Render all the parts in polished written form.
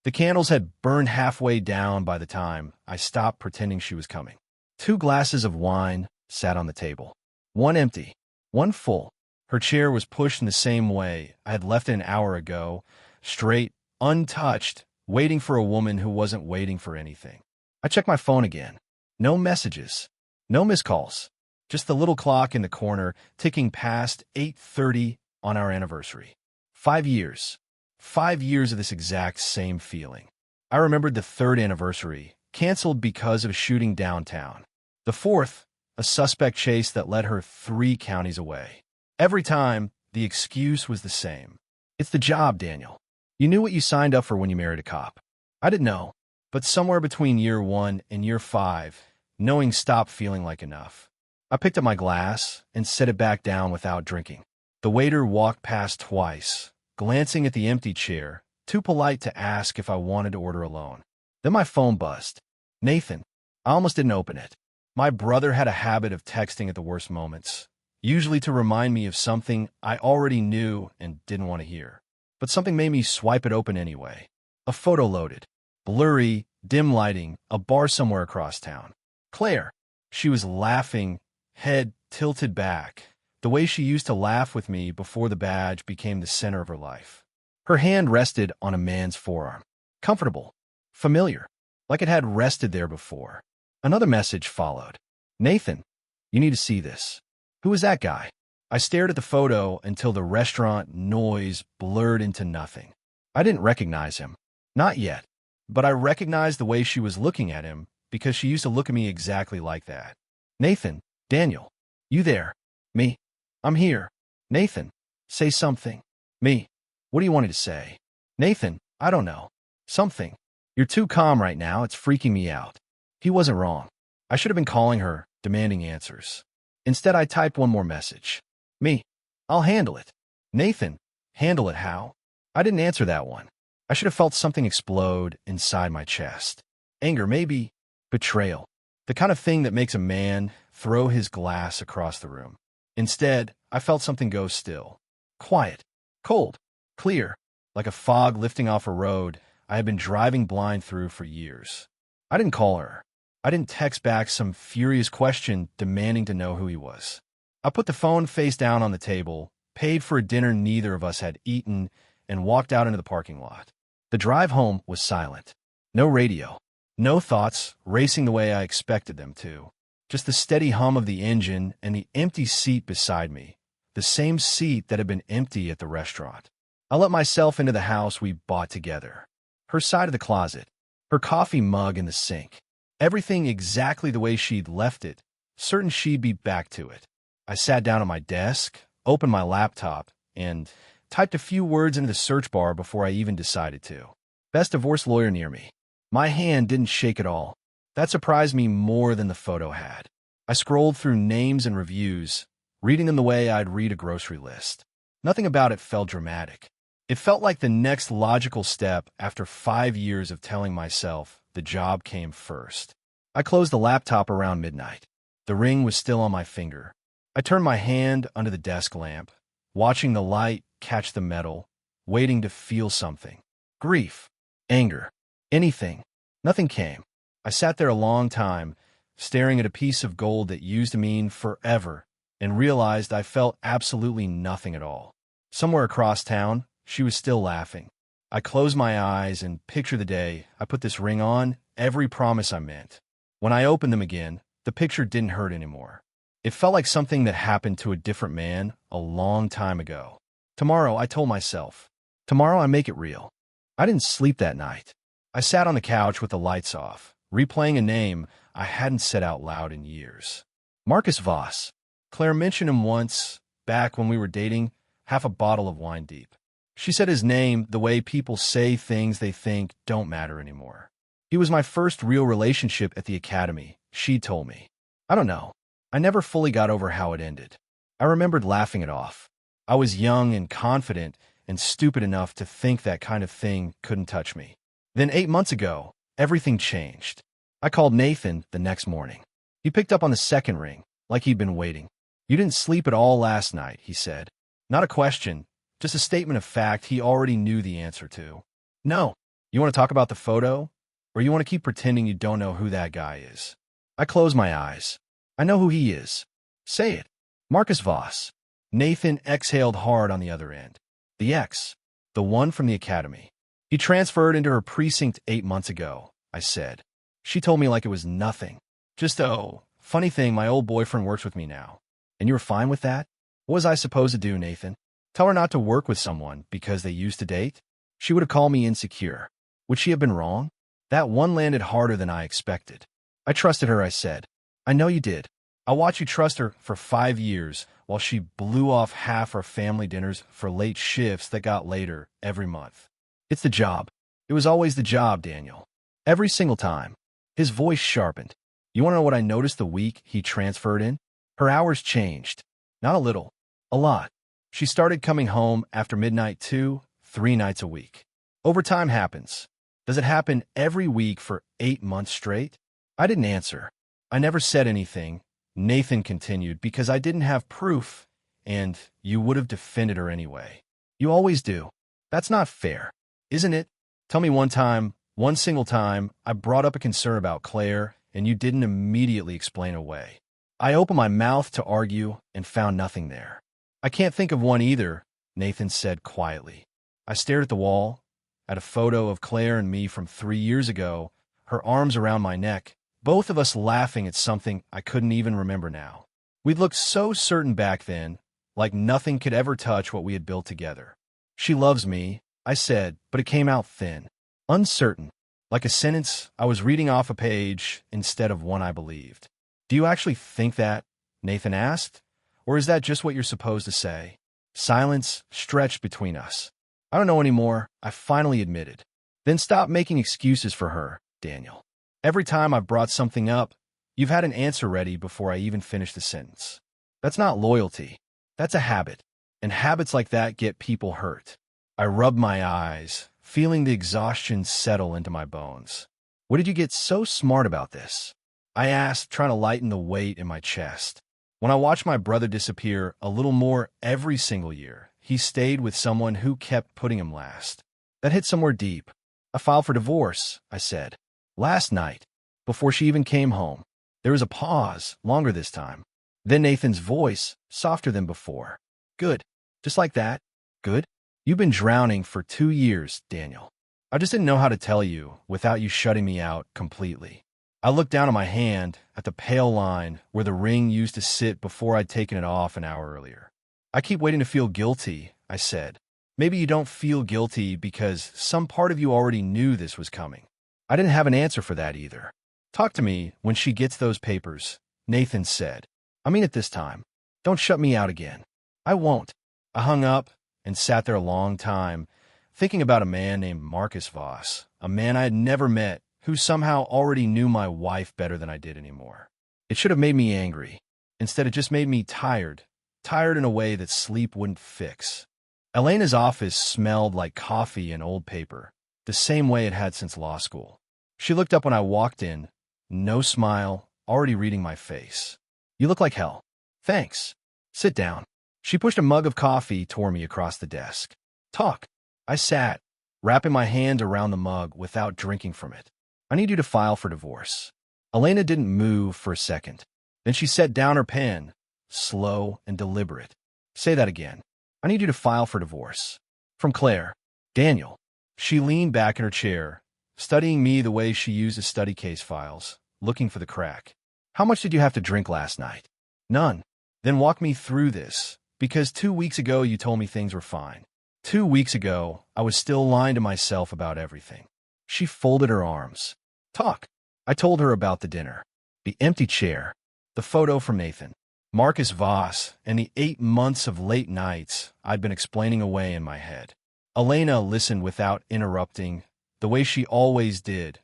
The candles had burned halfway down by the time I stopped pretending she was coming. 2 glasses of wine sat on the table. One empty, one full. Her chair was pushed in the same way I had left it an hour ago, straight, untouched, waiting for a woman who wasn't waiting for anything. I checked my phone again. No messages. No missed calls. Just the little clock in the corner ticking past 8:30 on our anniversary. 5 years. 5 years of this exact same feeling. I remembered the 3rd anniversary, canceled because of a shooting downtown. The 4th, a suspect chase that led her 3 counties away. Every time, the excuse was the same. It's the job, Daniel. You knew what you signed up for when you married a cop. I didn't know, but somewhere between year 1 and year 5, knowing stopped feeling like enough. I picked up my glass and set it back down without drinking. The waiter walked past twice, glancing at the empty chair, too polite to ask if I wanted to order alone. Then my phone buzzed. Nathan. I almost didn't open it. My brother had a habit of texting at the worst moments, usually to remind me of something I already knew and didn't want to hear. But something made me swipe it open anyway. A photo loaded. Blurry, dim lighting, a bar somewhere across town. Claire. She was laughing, head tilted back, the way she used to laugh with me before the badge became the center of her life. Her hand rested on a man's forearm. Comfortable. Familiar. Like it had rested there before. Another message followed. Nathan, you need to see this. Who is that guy? I stared at the photo until the restaurant noise blurred into nothing. I didn't recognize him. Not yet. But I recognized the way she was looking at him because she used to look at me exactly like that. Nathan, Daniel, you there? Me. I'm here. Nathan, say something. Me. What do you want me to say? Nathan, I don't know. Something. You're too calm right now. It's freaking me out. He wasn't wrong. I should have been calling her, demanding answers. Instead, I typed one more message. Me. I'll handle it. Nathan, handle it how? I didn't answer that one. I should have felt something explode inside my chest. Anger, maybe. Betrayal. The kind of thing that makes a man throw his glass across the room. Instead, I felt something go still. Quiet. Cold. Clear. Like a fog lifting off a road I had been driving blind through for years. I didn't call her. I didn't text back some furious question demanding to know who he was. I put the phone face down on the table, paid for a dinner neither of us had eaten, and walked out into the parking lot. The drive home was silent. No radio. No thoughts racing the way I expected them to. Just the steady hum of the engine and the empty seat beside me. The same seat that had been empty at the restaurant. I let myself into the house we bought together. Her side of the closet. Her coffee mug in the sink. Everything exactly the way she'd left it, certain she'd be back to it. I sat down at my desk, opened my laptop, and typed a few words into the search bar before I even decided to. Best divorce lawyer near me. My hand didn't shake at all. That surprised me more than the photo had. I scrolled through names and reviews, reading them the way I'd read a grocery list. Nothing about it felt dramatic. It felt like the next logical step after 5 years of telling myself the job came first. I closed the laptop around midnight. The ring was still on my finger. I turned my hand under the desk lamp, watching the light catch the metal, waiting to feel something. Grief, anger, anything. Nothing came. I sat there a long time, staring at a piece of gold that used to mean forever, and realized I felt absolutely nothing at all. Somewhere across town, she was still laughing. I closed my eyes and pictured the day I put this ring on, every promise I meant. When I opened them again, the picture didn't hurt anymore. It felt like something that happened to a different man a long time ago. Tomorrow, I told myself. Tomorrow, I make it real. I didn't sleep that night. I sat on the couch with the lights off, replaying a name I hadn't said out loud in years. Marcus Voss. Claire mentioned him once, back when we were dating, half a bottle of wine deep. She said his name the way people say things they think don't matter anymore. He was my first real relationship at the academy, she told me. I don't know. I never fully got over how it ended. I remembered laughing it off. I was young and confident and stupid enough to think that kind of thing couldn't touch me. Then 8 months ago, everything changed. I called Nathan the next morning. He picked up on the second ring, like he'd been waiting. You didn't sleep at all last night, he said. Not a question, just a statement of fact he already knew the answer to. No, You want to talk about the photo? Or you want to keep pretending you don't know who that guy is? I close my eyes. I know who he is. Say it. Marcus Voss. Nathan exhaled hard on the other end. The ex. The one from the academy. He transferred into her precinct 8 months ago, I said. She told me like it was nothing. Just, oh, funny thing, my old boyfriend works with me now. And you were fine with that? What was I supposed to do, Nathan? Tell her not to work with someone because they used to date? She would have called me insecure. Would she have been wrong? That one landed harder than I expected. I trusted her, I said. I know you did. I watched you trust her for 5 years while she blew off half our family dinners for late shifts that got later every month. It's the job. It was always the job, Daniel. Every single time. His voice sharpened. You want to know what I noticed the week he transferred in? Her hours changed. Not a little. A lot. She started coming home after midnight 2, 3 nights a week. Overtime happens. Does it happen every week for 8 months straight? I didn't answer. I never said anything, Nathan continued, because I didn't have proof, and you would have defended her anyway. You always do. That's not fair, isn't it? Tell me one single time, I brought up a concern about Claire, and you didn't immediately explain away. I opened my mouth to argue and found nothing there. I can't think of one either, Nathan said quietly. I stared at the wall, at a photo of Claire and me from 3 years ago, her arms around my neck, both of us laughing at something I couldn't even remember now. We'd looked so certain back then, like nothing could ever touch what we had built together. She loves me, I said, but it came out thin, uncertain, like a sentence I was reading off a page instead of one I believed. Do you actually think that? Nathan asked. Or is that just what you're supposed to say? Silence stretched between us. I don't know anymore, I finally admitted. Then stop making excuses for her, Daniel. Every time I've brought something up, you've had an answer ready before I even finish the sentence. That's not loyalty. That's a habit. And habits like that get people hurt. I rubbed my eyes, feeling the exhaustion settle into my bones. What did you get so smart about this? I asked, trying to lighten the weight in my chest. When I watched my brother disappear a little more every single year, he stayed with someone who kept putting him last. That hit somewhere deep. I filed for divorce, I said. Last night, before she even came home. There was a pause, longer this time. Then Nathan's voice, softer than before. Good. Just like that. Good. You've been drowning for 2 years, Daniel. I just didn't know how to tell you without you shutting me out completely. I looked down at my hand, at the pale line where the ring used to sit before I'd taken it off an hour earlier. I keep waiting to feel guilty, I said. Maybe you don't feel guilty because some part of you already knew this was coming. I didn't have an answer for that either. Talk to me when she gets those papers, Nathan said. I mean it this time. Don't shut me out again. I won't. I hung up and sat there a long time, thinking about a man named Marcus Voss, a man I had never met who somehow already knew my wife better than I did anymore. It should have made me angry. Instead, it just made me tired in a way that sleep wouldn't fix. Elena's office smelled like coffee and old paper, the same way it had since law school. She looked up when I walked in, no smile, already reading my face. You look like hell. Thanks. Sit down. She pushed a mug of coffee toward me across the desk. Talk. I sat, wrapping my hand around the mug without drinking from it. I need you to file for divorce. Elena didn't move for a second. Then she set down her pen, slow and deliberate. Say that again. I need you to file for divorce. From Claire. Daniel. She leaned back in her chair, studying me the way she used to study case files, looking for the crack. How much did you have to drink last night? None. Then walk me through this, because 2 weeks ago you told me things were fine. 2 weeks ago, I was still lying to myself about everything. She folded her arms. Talk. I told her about the dinner, the empty chair, the photo from Nathan, Marcus Voss, and the 8 months of late nights I'd been explaining away in my head. Elena listened without interrupting, the way she always did,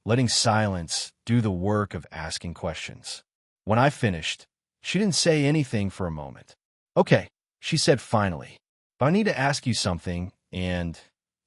letting silence do the work of asking questions. When I finished, she didn't say anything for a moment. Okay, she said finally, but I need to ask you something, and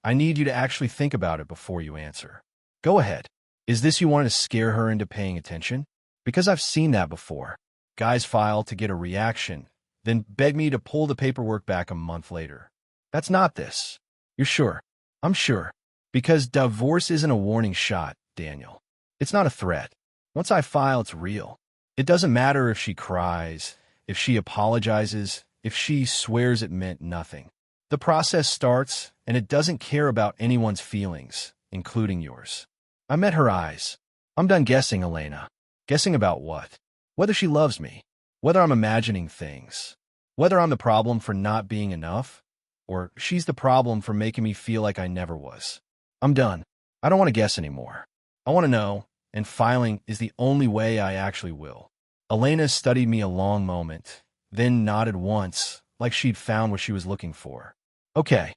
I need you to actually think about it before you answer. Go ahead. Is this you wanted to scare her into paying attention? Because I've seen that before. Guys file to get a reaction, then beg me to pull the paperwork back a month later. That's not this. You're sure? I'm sure. Because divorce isn't a warning shot, Daniel. It's not a threat. Once I file, it's real. It doesn't matter if she cries, if she apologizes, if she swears it meant nothing. The process starts, and it doesn't care about anyone's feelings, including yours. I met her eyes. I'm done guessing, Elena. Guessing about what? Whether she loves me. Whether I'm imagining things. Whether I'm the problem for not being enough. Or she's the problem for making me feel like I never was. I'm done. I don't want to guess anymore. I want to know, and filing is the only way I actually will. Elena studied me a long moment, then nodded once, like she'd found what she was looking for. Okay.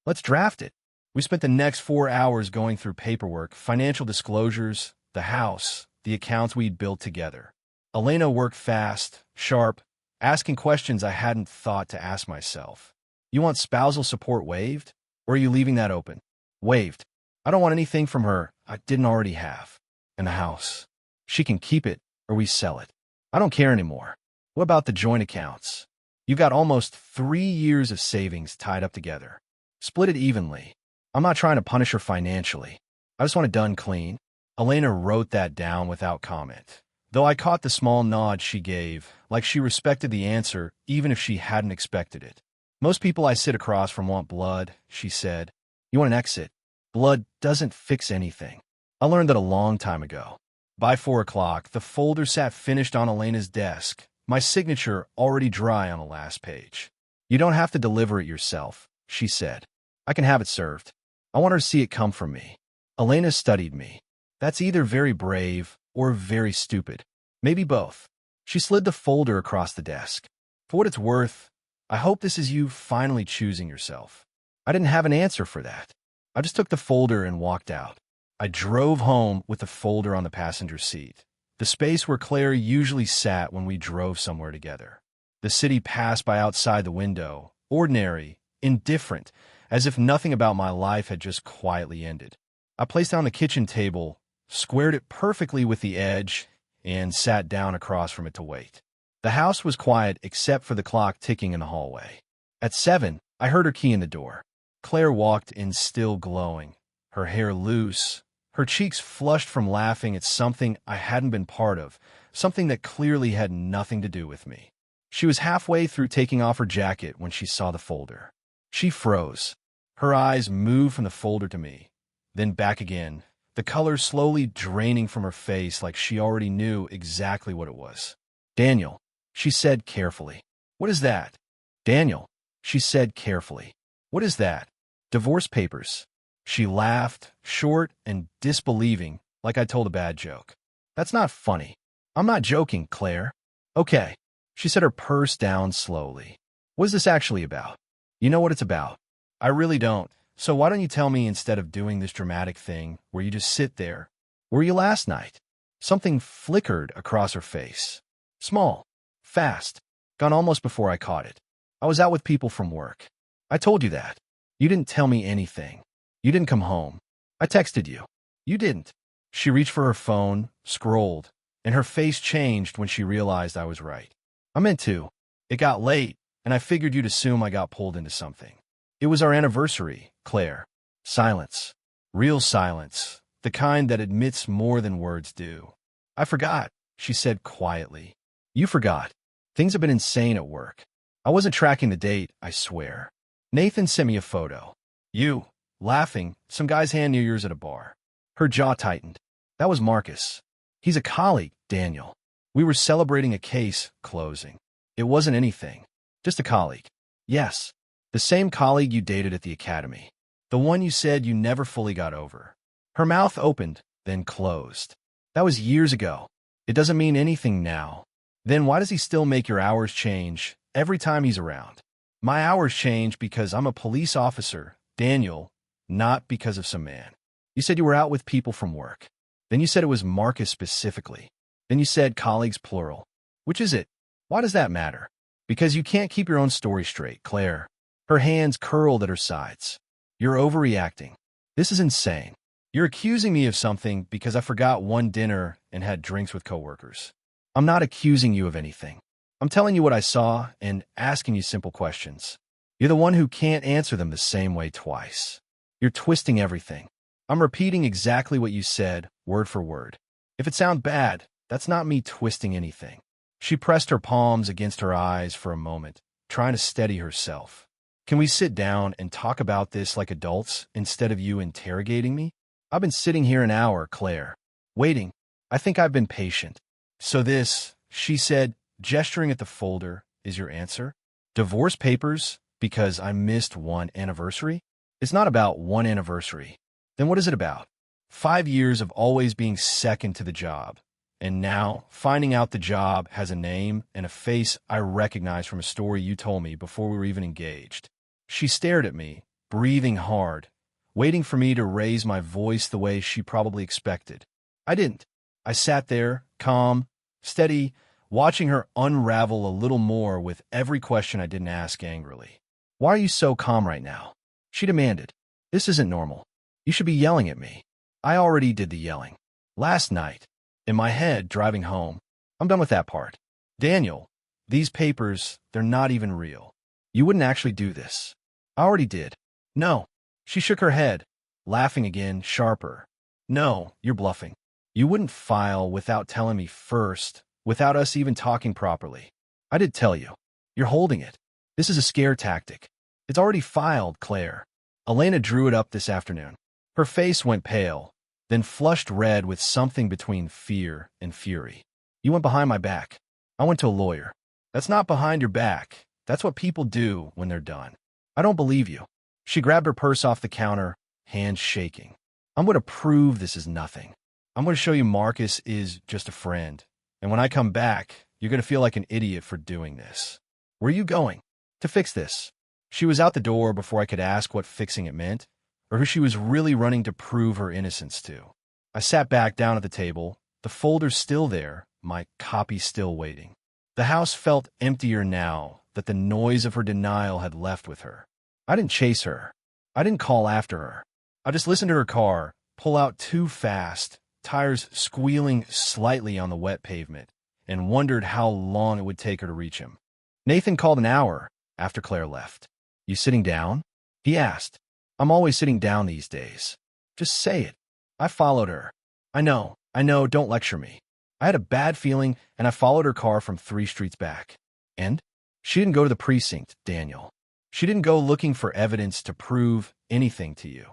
Let's draft it. We spent the next 4 hours going through paperwork, financial disclosures, the house, the accounts we'd built together. Elena worked fast, sharp, asking questions I hadn't thought to ask myself. You want spousal support waived? Or are you leaving that open? Waived. I don't want anything from her I didn't already have. And the house. She can keep it, or we sell it. I don't care anymore. What about the joint accounts? You've got almost 3 years of savings tied up together. Split it evenly. I'm not trying to punish her financially. I just want it done clean. Elena wrote that down without comment, though I caught the small nod she gave, like she respected the answer even if she hadn't expected it. Most people I sit across from want blood, she said. You want an exit. Blood doesn't fix anything. I learned that a long time ago. By 4 o'clock, the folder sat finished on Elena's desk, my signature already dry on the last page. You don't have to deliver it yourself, she said. I can have it served. I want her to see it come from me. Elena studied me. That's either very brave or very stupid. Maybe both. She slid the folder across the desk. For what it's worth, I hope this is you finally choosing yourself. I didn't have an answer for that. I just took the folder and walked out. I drove home with the folder on the passenger seat, the space where Claire usually sat when we drove somewhere together. The city passed by outside the window, ordinary, indifferent, as if nothing about my life had just quietly ended. I placed down the kitchen table, squared it perfectly with the edge, and sat down across from it to wait. The house was quiet except for the clock ticking in the hallway. At 7, I heard her key in the door. Claire walked in, still glowing, her hair loose, her cheeks flushed from laughing at something I hadn't been part of, something that clearly had nothing to do with me. She was halfway through taking off her jacket when she saw the folder. She froze. Her eyes moved from the folder to me, then back again, the color slowly draining from her face like she already knew exactly what it was. Daniel, she said carefully. What is that? Daniel, she said carefully. What is that? Divorce papers. She laughed, short and disbelieving, like I told a bad joke. That's not funny. I'm not joking, Claire. Okay. She set her purse down slowly. What is this actually about? You know what it's about. I really don't. So why don't you tell me instead of doing this dramatic thing where you just sit there? Where were you last night? Something flickered across her face. Small. Fast. Gone almost before I caught it. I was out with people from work. I told you that. You didn't tell me anything. You didn't come home. I texted you. You didn't. She reached for her phone, scrolled, and her face changed when she realized I was right. I meant to. It got late, and I figured you'd assume I got pulled into something. It was our anniversary, Claire. Silence. Real silence. The kind that admits more than words do. I forgot, she said quietly. You forgot. Things have been insane at work. I wasn't tracking the date, I swear. Nathan sent me a photo. You, laughing, some guy's hand near yours at a bar. Her jaw tightened. That was Marcus. He's a colleague, Daniel. We were celebrating a case closing. It wasn't anything. Just a colleague. Yes. The same colleague you dated at the academy. The one you said you never fully got over. Her mouth opened, then closed. That was years ago. It doesn't mean anything now. Then why does he still make your hours change every time he's around? My hours change because I'm a police officer, Daniel, not because of some man. You said you were out with people from work. Then you said it was Marcus specifically. Then you said colleagues plural. Which is it? Why does that matter? Because you can't keep your own story straight, Claire. Her hands curled at her sides. You're overreacting. This is insane. You're accusing me of something because I forgot one dinner and had drinks with coworkers. I'm not accusing you of anything. I'm telling you what I saw and asking you simple questions. You're the one who can't answer them the same way twice. You're twisting everything. I'm repeating exactly what you said, word for word. If it sounds bad, that's not me twisting anything. She pressed her palms against her eyes for a moment, trying to steady herself. Can we sit down and talk about this like adults instead of you interrogating me? I've been sitting here an hour, Claire. Waiting. I think I've been patient. So this, she said, gesturing at the folder, is your answer? Divorce papers because I missed one anniversary? It's not about one anniversary. Then what is it about? 5 years of always being second to the job. And now, finding out the job has a name and a face I recognize from a story you told me before we were even engaged. She stared at me, breathing hard, waiting for me to raise my voice the way she probably expected. I didn't. I sat there, calm, steady, watching her unravel a little more with every question I didn't ask angrily. Why are you so calm right now? She demanded. This isn't normal. You should be yelling at me. I already did the yelling. Last night. In my head, driving home. I'm done with that part. Daniel, these papers, they're not even real. You wouldn't actually do this. I already did. No. She shook her head, laughing again, sharper. No, you're bluffing. You wouldn't file without telling me first, without us even talking properly. I did tell you. You're holding it. This is a scare tactic. It's already filed, Claire. Elena drew it up this afternoon. Her face went pale, then flushed red with something between fear and fury. You went behind my back. I went to a lawyer. That's not behind your back. That's what people do when they're done. I don't believe you. She grabbed her purse off the counter, hands shaking. I'm going to prove this is nothing. I'm going to show you Marcus is just a friend. And when I come back, you're going to feel like an idiot for doing this. Where are you going? To fix this. She was out the door before I could ask what fixing it meant, or who she was really running to prove her innocence to. I sat back down at the table, the folder still there, my copy still waiting. The house felt emptier now that the noise of her denial had left with her. I didn't chase her. I didn't call after her. I just listened to her car pull out too fast, tires squealing slightly on the wet pavement, and wondered how long it would take her to reach him. Nathan called an hour after Claire left. You sitting down? He asked. I'm always sitting down these days. Just say it. I followed her. I know, don't lecture me. I had a bad feeling, and I followed her car from 3 streets back. And? She didn't go to the precinct, Daniel. She didn't go looking for evidence to prove anything to you.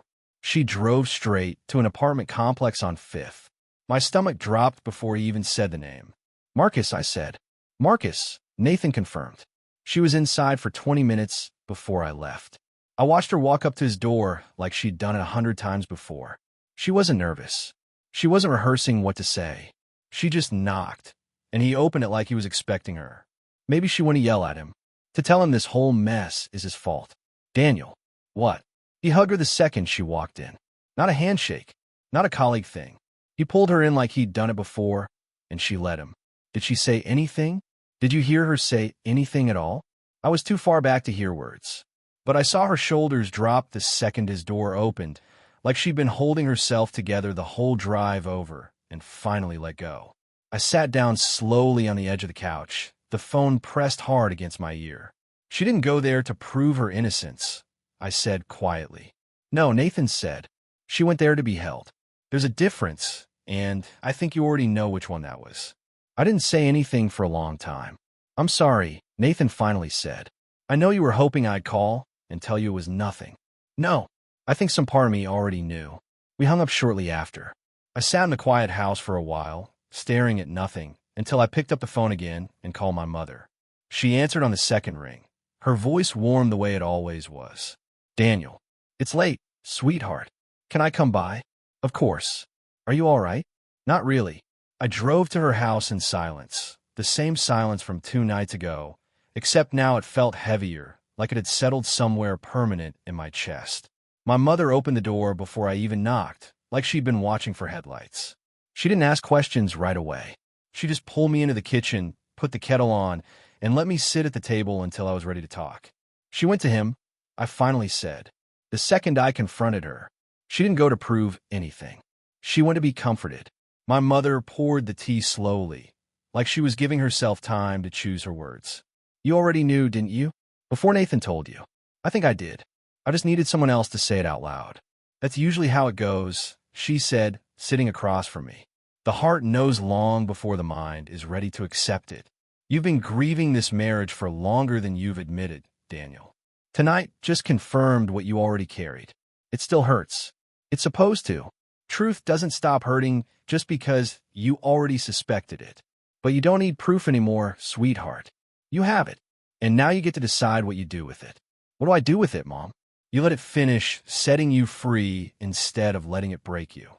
She drove straight to an apartment complex on 5th. My stomach dropped before he even said the name. Marcus, I said. Marcus, Nathan confirmed. She was inside for 20 minutes before I left. I watched her walk up to his door like she'd done it 100 times before. She wasn't nervous. She wasn't rehearsing what to say. She just knocked, and he opened it like he was expecting her. Maybe she wouldn't yell at him, to tell him this whole mess is his fault. Daniel. What? He hugged her the second she walked in. Not a handshake, not a colleague thing. He pulled her in like he'd done it before, and she let him. Did she say anything? Did you hear her say anything at all? I was too far back to hear words. But I saw her shoulders drop the second his door opened, like she'd been holding herself together the whole drive over, and finally let go. I sat down slowly on the edge of the couch, the phone pressed hard against my ear. She didn't go there to prove her innocence, I said quietly. No, Nathan said. She went there to be held. There's a difference, and I think you already know which one that was. I didn't say anything for a long time. I'm sorry, Nathan finally said. I know you were hoping I'd call and tell you it was nothing. No, I think some part of me already knew. We hung up shortly after. I sat in the quiet house for a while, staring at nothing, until I picked up the phone again and called my mother. She answered on the second ring. Her voice warm the way it always was. Daniel, it's late, sweetheart. Can I come by? Of course. Are you all right? Not really. I drove to her house in silence, the same silence from 2 nights ago, except now it felt heavier, like it had settled somewhere permanent in my chest. My mother opened the door before I even knocked, like she'd been watching for headlights. She didn't ask questions right away. She just pulled me into the kitchen, put the kettle on, and let me sit at the table until I was ready to talk. She went to him, I finally said. The second I confronted her, she didn't go to prove anything. She went to be comforted. My mother poured the tea slowly, like she was giving herself time to choose her words. You already knew, didn't you? Before Nathan told you. I think I did. I just needed someone else to say it out loud. That's usually how it goes, she said, sitting across from me. The heart knows long before the mind is ready to accept it. You've been grieving this marriage for longer than you've admitted, Daniel. Tonight just confirmed what you already carried. It still hurts. It's supposed to. Truth doesn't stop hurting just because you already suspected it. But you don't need proof anymore, sweetheart. You have it. And now you get to decide what you do with it. What do I do with it, Mom? You let it finish, setting you free instead of letting it break you.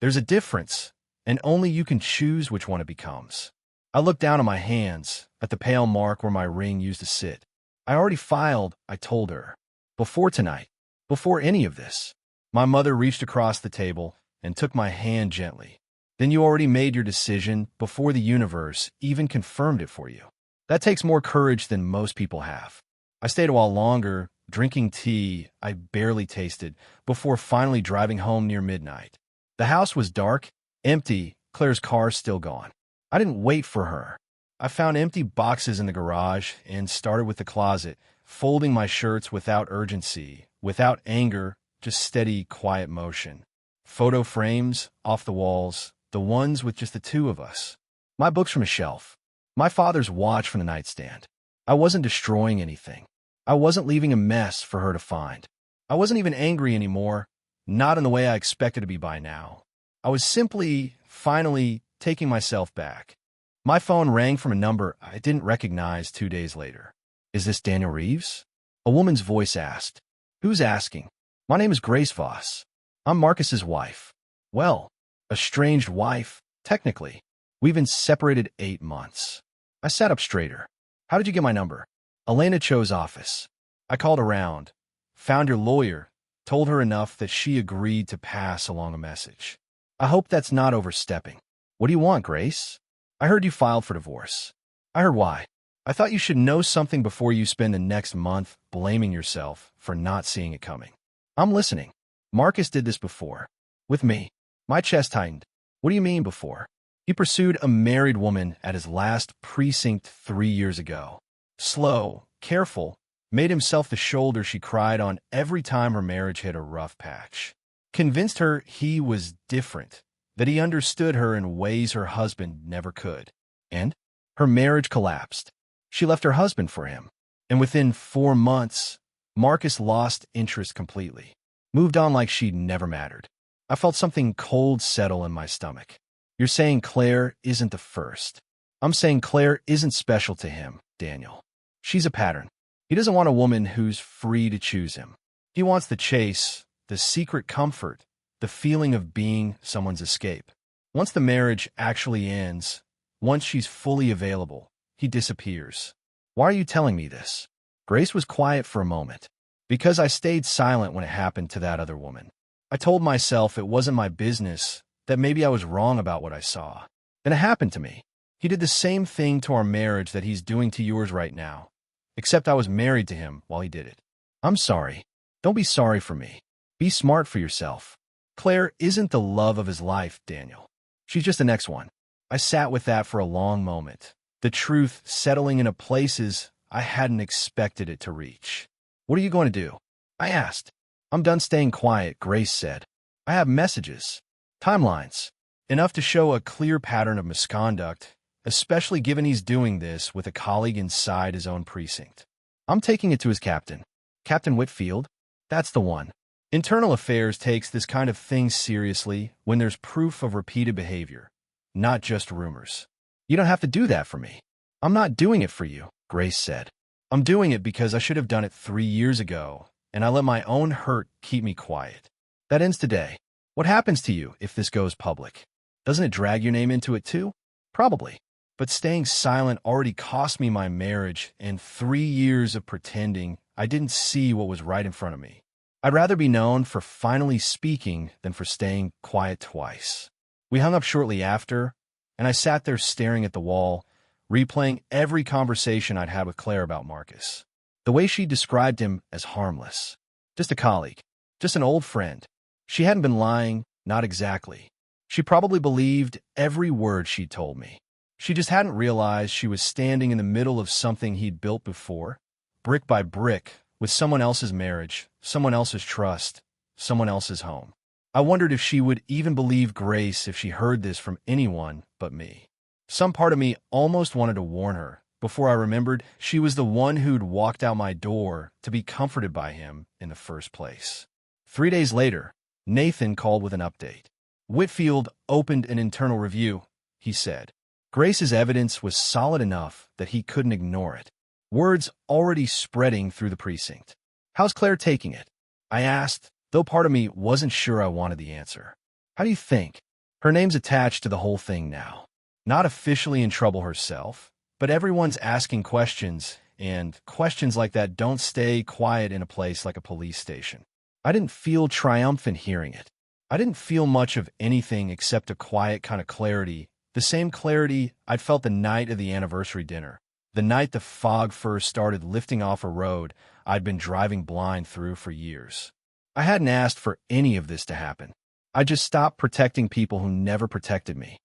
There's a difference, and only you can choose which one it becomes. I looked down at my hands, at the pale mark where my ring used to sit. I already filed, I told her. Before tonight. Before any of this. My mother reached across the table and took my hand gently. Then you already made your decision before the universe even confirmed it for you. That takes more courage than most people have. I stayed a while longer, drinking tea I barely tasted, before finally driving home near midnight. The house was dark, empty, Claire's car still gone. I didn't wait for her. I found empty boxes in the garage and started with the closet, folding my shirts without urgency, without anger, just steady, quiet motion. Photo frames, off the walls, the ones with just the two of us. My books from a shelf. My father's watch from the nightstand. I wasn't destroying anything. I wasn't leaving a mess for her to find. I wasn't even angry anymore, not in the way I expected to be by now. I was simply, finally, taking myself back. My phone rang from a number I didn't recognize 2 days later. Is this Daniel Reeves? A woman's voice asked. Who's asking? My name is Grace Voss. I'm Marcus's wife. Well, estranged wife, technically. We've been separated 8 months. I sat up straighter. How did you get my number? Elena Cho's office. I called around, found your lawyer, told her enough that she agreed to pass along a message. I hope that's not overstepping. What do you want, Grace? I heard you filed for divorce. I heard why. I thought you should know something before you spend the next month blaming yourself for not seeing it coming. I'm listening. Marcus did this before. With me. My chest tightened. What do you mean before? He pursued a married woman at his last precinct 3 years ago. Slow, careful, made himself the shoulder she cried on every time her marriage hit a rough patch. Convinced her he was different, that he understood her in ways her husband never could. And her marriage collapsed. She left her husband for him. And within 4 months, Marcus lost interest completely. Moved on like she'd never mattered. I felt something cold settle in my stomach. You're saying Claire isn't the first. I'm saying Claire isn't special to him, Daniel. She's a pattern. He doesn't want a woman who's free to choose him. He wants the chase, the secret comfort, the feeling of being someone's escape. Once the marriage actually ends, once she's fully available, he disappears. Why are you telling me this? Grace was quiet for a moment. Because I stayed silent when it happened to that other woman. I told myself it wasn't my business, that maybe I was wrong about what I saw. Then it happened to me. He did the same thing to our marriage that he's doing to yours right now. Except I was married to him while he did it. I'm sorry. Don't be sorry for me. Be smart for yourself. Claire isn't the love of his life, Daniel. She's just the next one. I sat with that for a long moment. The truth settling into places I hadn't expected it to reach. What are you going to do? I asked. I'm done staying quiet, Grace said. I have messages. Timelines. Enough to show a clear pattern of misconduct, especially given he's doing this with a colleague inside his own precinct. I'm taking it to his captain. Captain Whitfield? That's the one. Internal Affairs takes this kind of thing seriously when there's proof of repeated behavior, not just rumors. You don't have to do that for me. I'm not doing it for you, Grace said. I'm doing it because I should have done it 3 years ago, and I let my own hurt keep me quiet. That ends today. What happens to you if this goes public? Doesn't it drag your name into it too? Probably. But staying silent already cost me my marriage and 3 years of pretending I didn't see what was right in front of me. I'd rather be known for finally speaking than for staying quiet twice. We hung up shortly after, and I sat there staring at the wall, replaying every conversation I'd had with Claire about Marcus. The way she described him as harmless. Just a colleague. Just an old friend. She hadn't been lying, not exactly. She probably believed every word she'd told me. She just hadn't realized she was standing in the middle of something he'd built before, brick by brick, with someone else's marriage, someone else's trust, someone else's home. I wondered if she would even believe Grace if she heard this from anyone but me. Some part of me almost wanted to warn her, before I remembered she was the one who'd walked out my door to be comforted by him in the first place. 3 days later, Nathan called with an update. Whitfield opened an internal review, he said. Grace's evidence was solid enough that he couldn't ignore it. Words already spreading through the precinct. How's Claire taking it? I asked, though part of me wasn't sure I wanted the answer. How do you think? Her name's attached to the whole thing now. Not officially in trouble herself, but everyone's asking questions, and questions like that don't stay quiet in a place like a police station. I didn't feel triumphant hearing it. I didn't feel much of anything except a quiet kind of clarity, the same clarity I'd felt the night of the anniversary dinner, the night the fog first started lifting off a road I'd been driving blind through for years. I hadn't asked for any of this to happen. I just stopped protecting people who never protected me.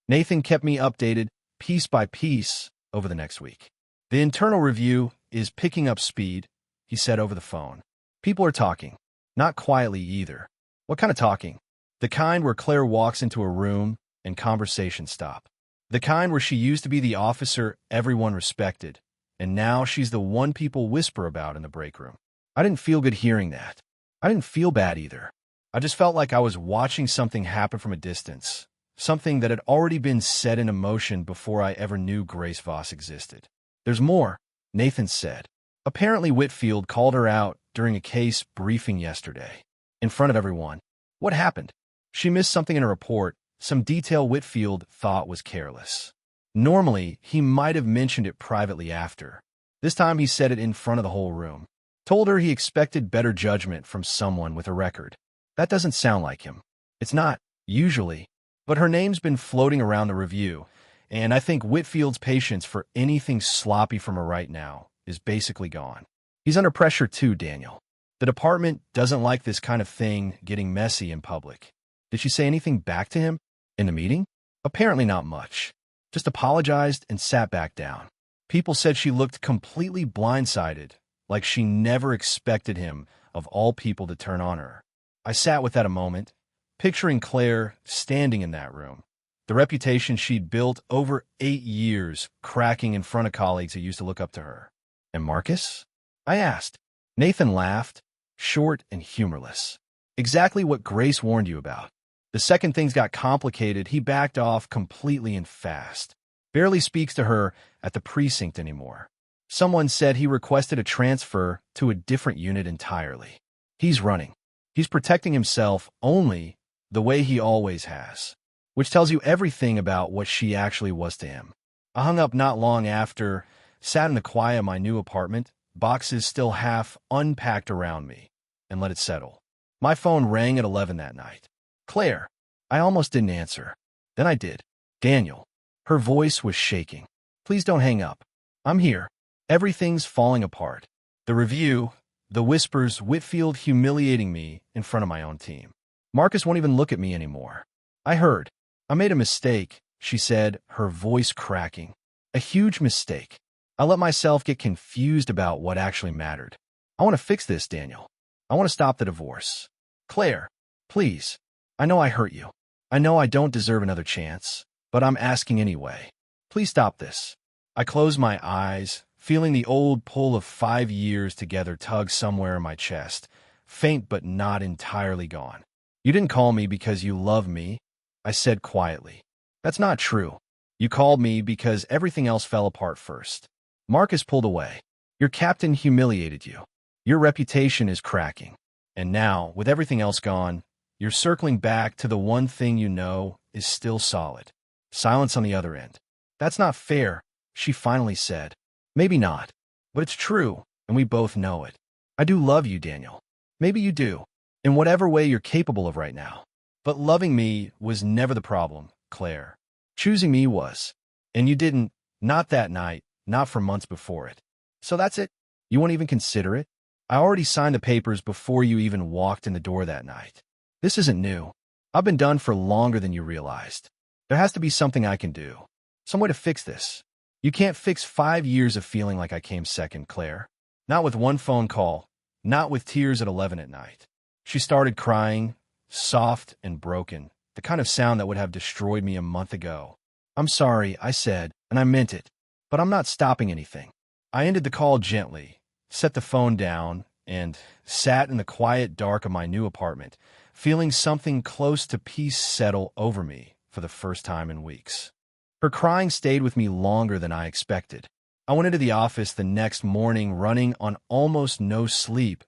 Nathan kept me updated, piece by piece, over the next week. The internal review is picking up speed, he said over the phone. People are talking. Not quietly either. What kind of talking? The kind where Claire walks into a room and conversations stop. The kind where she used to be the officer everyone respected, and now she's the one people whisper about in the break room. I didn't feel good hearing that. I didn't feel bad either. I just felt like I was watching something happen from a distance, something that had already been set in motion before I ever knew Grace Voss existed. There's more, Nathan said. Apparently Whitfield called her out during a case briefing yesterday, in front of everyone. What happened? She missed something in her report, some detail Whitfield thought was careless. Normally, he might have mentioned it privately after. This time he said it in front of the whole room. Told her he expected better judgment from someone with a record. That doesn't sound like him. It's not, usually. But her name's been floating around the review, and I think Whitfield's patience for anything sloppy from her right now is basically gone. He's under pressure too, Daniel. The department doesn't like this kind of thing getting messy in public. Did she say anything back to him in the meeting? Apparently not much. Just apologized and sat back down. People said she looked completely blindsided, like she never expected him, of all people, to turn on her. I sat with that a moment, picturing Claire standing in that room. The reputation she'd built over 8 years, cracking in front of colleagues who used to look up to her. And Marcus? I asked. Nathan laughed, short and humorless. Exactly what Grace warned you about. The second things got complicated, he backed off completely and fast. Barely speaks to her at the precinct anymore. Someone said he requested a transfer to a different unit entirely. He's running. He's protecting himself only the way he always has, which tells you everything about what she actually was to him. I hung up not long after, sat in the quiet of my new apartment, boxes still half unpacked around me, and let it settle. My phone rang at 11 that night. Claire. I almost didn't answer. Then I did. Daniel. Her voice was shaking. Please don't hang up. I'm here. Everything's falling apart. The review, the whispers, Whitfield humiliating me in front of my own team. Marcus won't even look at me anymore. I heard. I made a mistake, she said, her voice cracking. A huge mistake. I let myself get confused about what actually mattered. I want to fix this, Daniel. I want to stop the divorce. Claire, please. I know I hurt you. I know I don't deserve another chance, but I'm asking anyway. Please stop this. I closed my eyes, feeling the old pull of 5 years together tug somewhere in my chest, faint but not entirely gone. You didn't call me because you love me, I said quietly. That's not true. You called me because everything else fell apart first. Marcus pulled away. Your captain humiliated you. Your reputation is cracking. And now, with everything else gone, you're circling back to the one thing you know is still solid. Silence on the other end. That's not fair, she finally said. Maybe not, but it's true, and we both know it. I do love you, Daniel. Maybe you do, in whatever way you're capable of right now. But loving me was never the problem, Claire. Choosing me was. And you didn't, not that night, not for months before it. So that's it? You won't even consider it? I already signed the papers before you even walked in the door that night. This isn't new. I've been done for longer than you realized. There has to be something I can do. Some way to fix this. You can't fix 5 years of feeling like I came second, Claire. Not with one phone call. Not with tears at 11 at night. She started crying, soft and broken, the kind of sound that would have destroyed me a month ago. "I'm sorry," I said, and I meant it, but I'm not stopping anything. I ended the call gently, set the phone down, and sat in the quiet dark of my new apartment, feeling something close to peace settle over me for the first time in weeks. Her crying stayed with me longer than I expected. I went into the office the next morning running on almost no sleep,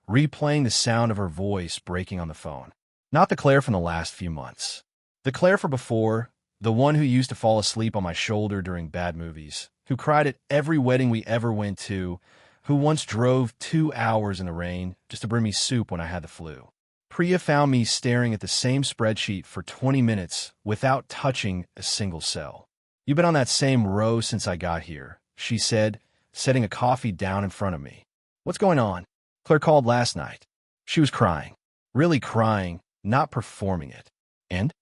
replaying the sound of her voice breaking on the phone. Not the Claire from the last few months. The Claire from before, the one who used to fall asleep on my shoulder during bad movies, who cried at every wedding we ever went to, who once drove 2 hours in the rain just to bring me soup when I had the flu. Priya found me staring at the same spreadsheet for 20 minutes without touching a single cell. "You've been on that same row since I got here," she said, setting a coffee down in front of me. "What's going on?" "Claire called last night. She was crying. Really crying, not performing it. And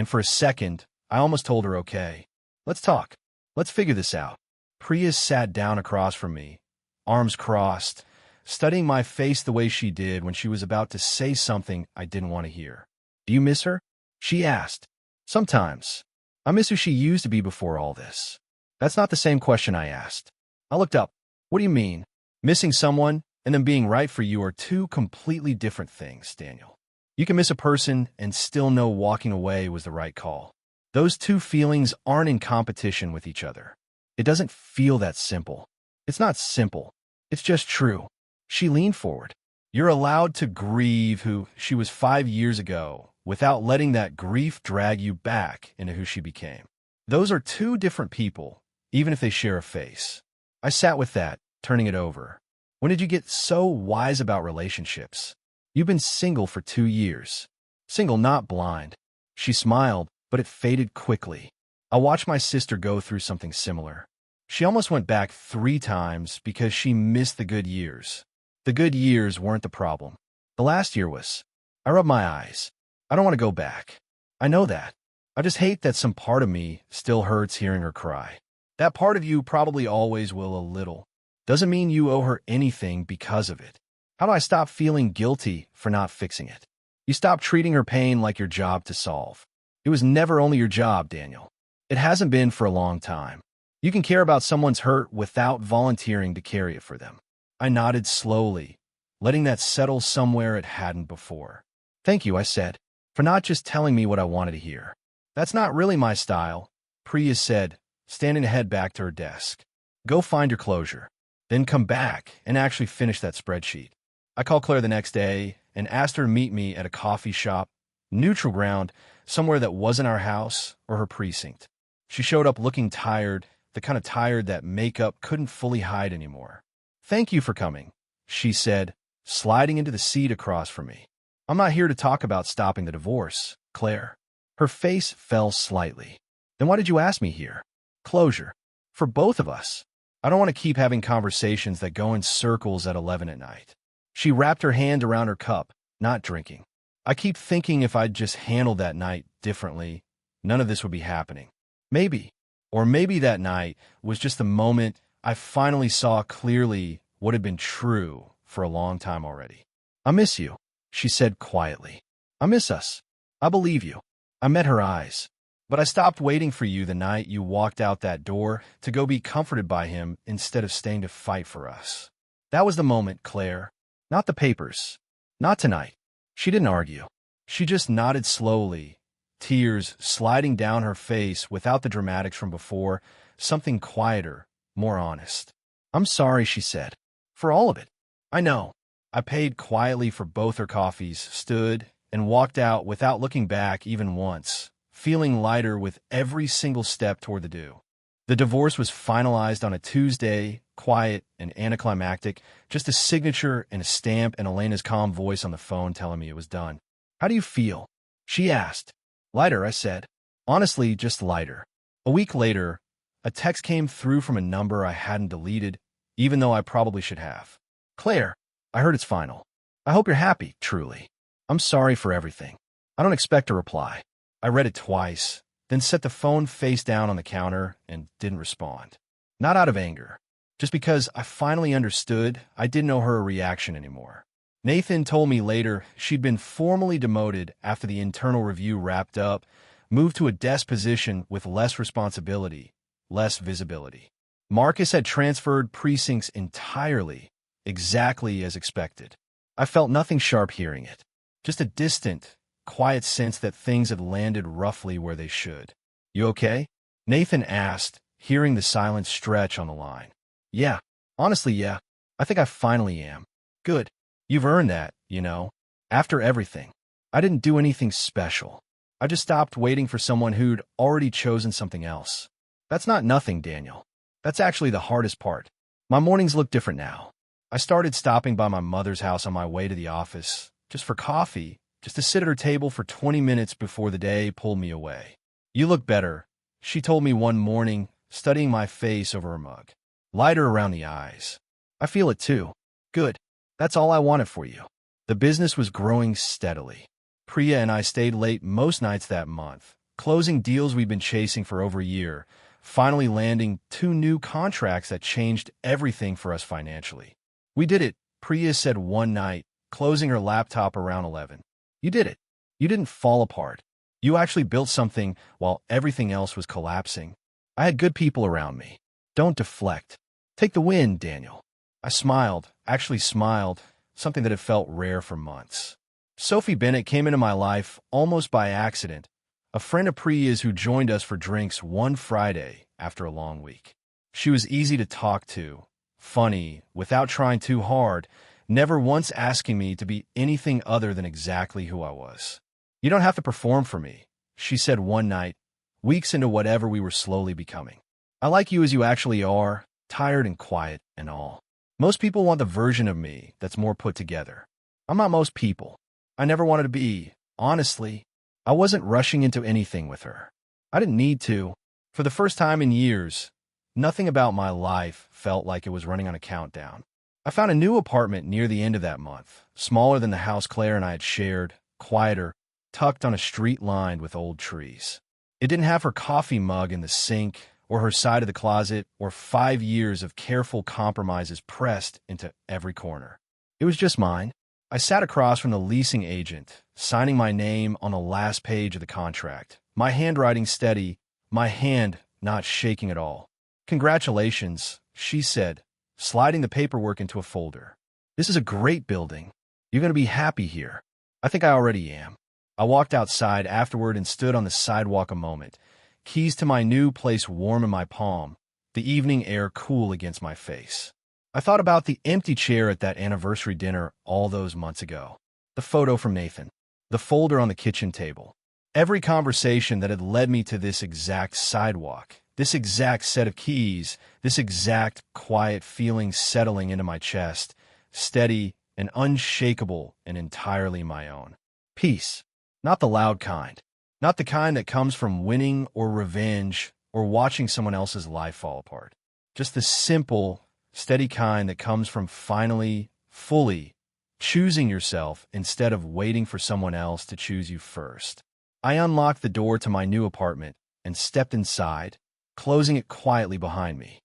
for a second, I almost told her, okay, let's talk. Let's figure this out." Priya sat down across from me, arms crossed, studying my face the way she did when she was about to say something I didn't want to hear. "Do you miss her?" she asked. "Sometimes. I miss who she used to be before all this." "That's not the same question," I asked. I looked up. "What do you mean? Missing someone and them being right for you are two completely different things, Daniel. You can miss a person and still know walking away was the right call. Those two feelings aren't in competition with each other. It doesn't feel that simple. It's not simple. It's just true." She leaned forward. "You're allowed to grieve who she was 5 years ago without letting that grief drag you back into who she became. Those are two different people, even if they share a face." I sat with that, turning it over. "When did you get so wise about relationships? You've been single for 2 years. Single, not blind." She smiled, but it faded quickly. I watched my sister go through something similar. She almost went back 3 times because she missed the good years. The good years weren't the problem. The last year was. I rubbed my eyes. I don't want to go back. I know that. I just hate that some part of me still hurts hearing her cry. That part of you probably always will a little. Doesn't mean you owe her anything because of it. How do I stop feeling guilty for not fixing it? You stop treating her pain like your job to solve. It was never only your job, Daniel. It hasn't been for a long time. You can care about someone's hurt without volunteering to carry it for them." I nodded slowly, letting that settle somewhere it hadn't before. "Thank you," I said, "for not just telling me what I wanted to hear." "That's not really my style," Priya said, standing to head back to her desk. "Go find your closure. Then come back and actually finish that spreadsheet." I called Claire the next day and asked her to meet me at a coffee shop, neutral ground, somewhere that wasn't our house or her precinct. She showed up looking tired, the kind of tired that makeup couldn't fully hide anymore. "Thank you for coming," she said, sliding into the seat across from me. "I'm not here to talk about stopping the divorce, Claire." Her face fell slightly. "Then why did you ask me here?" "Closure. For both of us. I don't want to keep having conversations that go in circles at 11 at night." She wrapped her hand around her cup, not drinking. "I keep thinking if I'd just handled that night differently, none of this would be happening. Maybe. Or maybe that night was just the moment I finally saw clearly what had been true for a long time already." "I miss you," she said quietly. "I miss us. I believe you." I met her eyes. "But I stopped waiting for you the night you walked out that door to go be comforted by him instead of staying to fight for us. That was the moment, Claire. Not the papers. Not tonight." She didn't argue. She just nodded slowly, tears sliding down her face without the dramatics from before, something quieter, more honest. "I'm sorry," she said. "For all of it." "I know." I paid quietly for both her coffees, stood, and walked out without looking back even once, feeling lighter with every single step toward the due. The divorce was finalized on a Tuesday, quiet and anticlimactic, just a signature and a stamp and Elena's calm voice on the phone telling me it was done. "How do you feel?" she asked. "Lighter," I said. "Honestly, just lighter." A week later, a text came through from a number I hadn't deleted, even though I probably should have. "Claire, I heard it's final. I hope you're happy, truly. I'm sorry for everything." I don't expect a reply. I read it twice, then set the phone face down on the counter and didn't respond. Not out of anger, just because I finally understood I didn't owe her a reaction anymore. Nathan told me later she'd been formally demoted after the internal review wrapped up, moved to a desk position with less responsibility, less visibility. Marcus had transferred precincts entirely, exactly as expected. I felt nothing sharp hearing it, just a distant, quiet sense that things had landed roughly where they should. "You okay?" Nathan asked, hearing the silence stretch on the line. "Yeah. Honestly, yeah. I think I finally am." "Good. You've earned that, you know. After everything. I didn't do anything special. I just stopped waiting for someone who'd already chosen something else." "That's not nothing, Daniel. That's actually the hardest part. My mornings look different now. I started stopping by my mother's house on my way to the office, just for coffee, just to sit at her table for 20 minutes before the day pulled me away. "You look better," she told me one morning, studying my face over her mug. "Lighter around the eyes." "I feel it too." "Good. That's all I wanted for you." The business was growing steadily. Priya and I stayed late most nights that month, closing deals we'd been chasing for over a year, finally landing 2 new contracts that changed everything for us financially. "We did it," Priya said one night, closing her laptop around 11. "You did it. You didn't fall apart. You actually built something while everything else was collapsing. I had good people around me. Don't deflect. Take the win, Daniel." I smiled, actually smiled, something that had felt rare for months. Sophie Bennett came into my life almost by accident, a friend of Priya's who joined us for drinks one Friday after a long week. She was easy to talk to, funny, without trying too hard, never once asking me to be anything other than exactly who I was. "You don't have to perform for me," she said one night, weeks into whatever we were slowly becoming. "I like you as you actually are, tired and quiet and all. Most people want the version of me that's more put together. I'm not most people. I never wanted to be, honestly." I wasn't rushing into anything with her. I didn't need to. For the first time in years, nothing about my life felt like it was running on a countdown. I found a new apartment near the end of that month, smaller than the house Claire and I had shared, quieter, tucked on a street lined with old trees. It didn't have her coffee mug in the sink, or her side of the closet, or 5 years of careful compromises pressed into every corner. It was just mine. I sat across from the leasing agent, signing my name on the last page of the contract, my handwriting steady, my hand not shaking at all. "Congratulations," she said, sliding the paperwork into a folder. "This is a great building. You're going to be happy here." I think I already am. I walked outside afterward and stood on the sidewalk a moment, keys to my new place warm in my palm, the evening air cool against my face. I thought about the empty chair at that anniversary dinner all those months ago, the photo from Nathan, the folder on the kitchen table, every conversation that had led me to this exact sidewalk, this exact set of keys, this exact quiet feeling settling into my chest, steady and unshakable and entirely my own. Peace, not the loud kind, not the kind that comes from winning or revenge or watching someone else's life fall apart. Just the simple, steady kind that comes from finally, fully choosing yourself instead of waiting for someone else to choose you first. I unlocked the door to my new apartment and stepped inside, closing it quietly behind me.